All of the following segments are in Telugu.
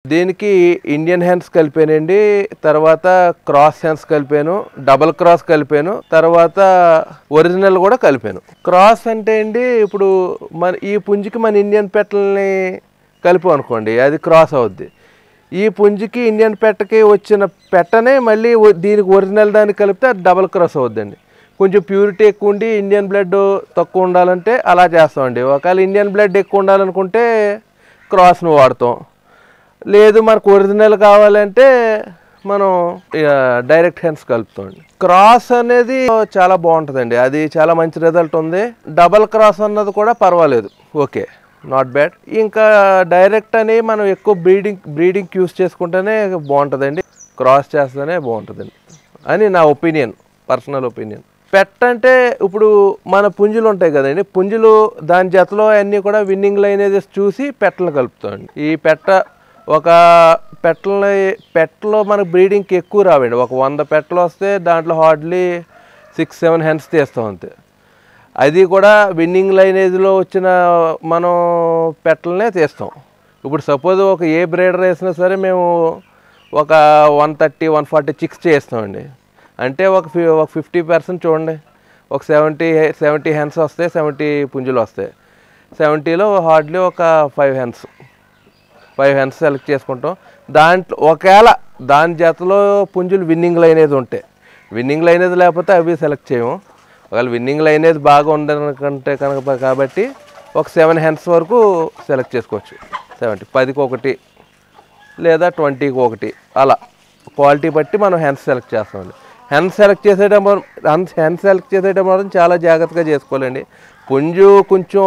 దీనికి ఇండియన్ హ్యాండ్స్ కలిపానండి, తర్వాత క్రాస్ హ్యాండ్స్ కలిపాను, డబల్ క్రాస్ కలిపాను, తర్వాత ఒరిజినల్ కూడా కలిపాను. క్రాస్ అంటే అండి ఇప్పుడు మన ఈ పుంజికి మన ఇండియన్ పెట్టల్ని కలిపాం అనుకోండి, అది క్రాస్ అవుద్ది. ఈ పుంజికి ఇండియన్ పెట్టకి వచ్చిన పెట్టనే మళ్ళీ దీనికి ఒరిజినల్ దానికి కలిపితే అది డబల్ క్రాస్ అవుద్దండి. కొంచెం ప్యూరిటీ ఎక్కువ ఉండి ఇండియన్ బ్లడ్ తక్కువ ఉండాలంటే అలా చేస్తామండి. ఒకవేళ ఇండియన్ బ్లడ్ ఎక్కువ ఉండాలనుకుంటే క్రాస్ను వాడతాం. లేదు మనకు ఒరిజినల్ కావాలంటే మనం డైరెక్ట్ హ్యాండ్స్ కలుపుతామండి. క్రాస్ అనేది చాలా బాగుంటుందండి, అది చాలా మంచి రిజల్ట్ ఉంది. డబల్ క్రాస్ అన్నది కూడా పర్వాలేదు, ఓకే, నాట్ బ్యాడ్. ఇంకా డైరెక్ట్ అని మనం ఎక్కువ బ్రీడింగ్ యూస్ చేసుకుంటేనే బాగుంటుందండి, క్రాస్ చేస్తేనే బాగుంటుందండి అని నా ఒపీనియన్, పర్సనల్ ఒపీనియన్. పెట్ట అంటే ఇప్పుడు మన పుంజులు ఉంటాయి కదండి, పుంజులు దాని జతలో అన్నీ కూడా విన్నింగ్ లైనేజెస్ చూసి పెట్టలను కలుపుతామండి. ఈ ఒక పెట్టలో మనకు బ్రీడింగ్కి ఎక్కువ రావండి. ఒక 100 పెట్టలు వస్తే దాంట్లో హార్డ్లీ 6-7 హెన్స్ తీస్తాం అంతే. అది కూడా విన్నింగ్ లైనేజ్లో వచ్చిన మనం పెట్టలనే తీస్తాం. ఇప్పుడు సపోజ్ ఒక ఏ బ్రీడర్ వేసినా సరే మేము ఒక 130-140 చిక్స్ చేస్తామండి. అంటే ఒక 50% చూడండి, ఒక 70 హెన్స్ వస్తాయి, 70 పుంజులు వస్తాయి. 70లో హార్డ్లీ ఒక 5 హెన్స్ సెలెక్ట్ చేసుకుంటాం. దాంట్లో ఒకవేళ దాని జతలో పుంజులు విన్నింగ్ లైనేజ్ ఉంటాయి, విన్నింగ్ లైనేజ్ లేకపోతే అవి సెలెక్ట్ చేయము. ఒకవేళ విన్నింగ్ లైనేజ్ బాగా ఉండకంటే కనుక కాబట్టి ఒక 7 హెన్స్ వరకు సెలెక్ట్ చేసుకోవచ్చు. 10కి 1 లేదా 20కి 1 అలా క్వాలిటీ బట్టి మనం హెన్స్ సెలెక్ట్ చేస్తామండి. హెన్స్ సెలెక్ట్ చేసేటప్పుడు చాలా జాగ్రత్తగా చేసుకోవాలండి. పుంజు కొంచెం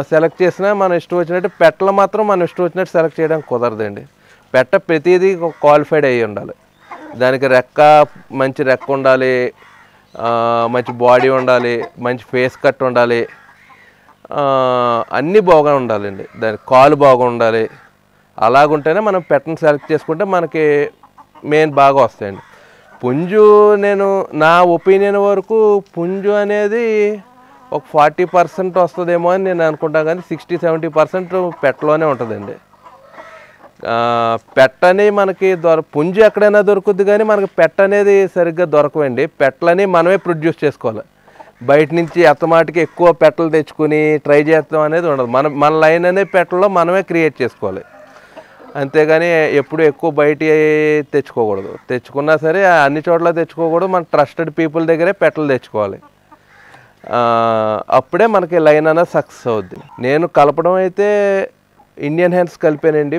సెలెక్ట్ చేసినా మనం ఇష్టం వచ్చినట్టు, పెట్టలు మాత్రం మనం ఇష్టం వచ్చినట్టు సెలెక్ట్ చేయడానికి కుదరదండి. పెట్ట ప్రతిదీ క్వాలిఫైడ్ అయ్యి ఉండాలి. దానికి మంచి రెక్క ఉండాలి, మంచి బాడీ ఉండాలి, మంచి ఫేస్ కట్ ఉండాలి, అన్నీ బాగా ఉండాలండి. దానికి కాలు బాగా ఉండాలి. అలాగుంటేనే మనం పెట్టను సెలెక్ట్ చేసుకుంటే మనకి మెయిన్ బాగా వస్తాయండి. పుంజు నా ఒపీనియన్ వరకు పుంజు అనేది ఒక 40% వస్తుందేమో అని నేను అనుకుంటాను, కానీ 60-70% పెట్టలోనే ఉంటుందండి. పెట్టని మనకి పుంజు ఎక్కడైనా దొరుకుద్ది, కానీ మనకి పెట్ట అనేది సరిగ్గా దొరకవండి. పెట్టలని మనమే ప్రొడ్యూస్ చేసుకోవాలి. బయట నుంచి ఎత్తమాటికి ఎక్కువ పెట్టలు తెచ్చుకుని ట్రై చేస్తాం అనేది ఉండదు. మన లైన్ అనే పెట్టలో మనమే క్రియేట్ చేసుకోవాలి. అంతేగాని ఎప్పుడు ఎక్కువ బయట తెచ్చుకోకూడదు. తెచ్చుకున్నా సరే అన్ని చోట్ల తెచ్చుకోకూడదు, మన ట్రస్టెడ్ పీపుల్ దగ్గరే పెట్టలు తెచ్చుకోవాలి. అప్పుడే మనకి లైన్ అనేది సక్సెస్ అవుద్ది. నేను కలపడం అయితే ఇండియన్ హ్యాండ్స్ కలిపానండి.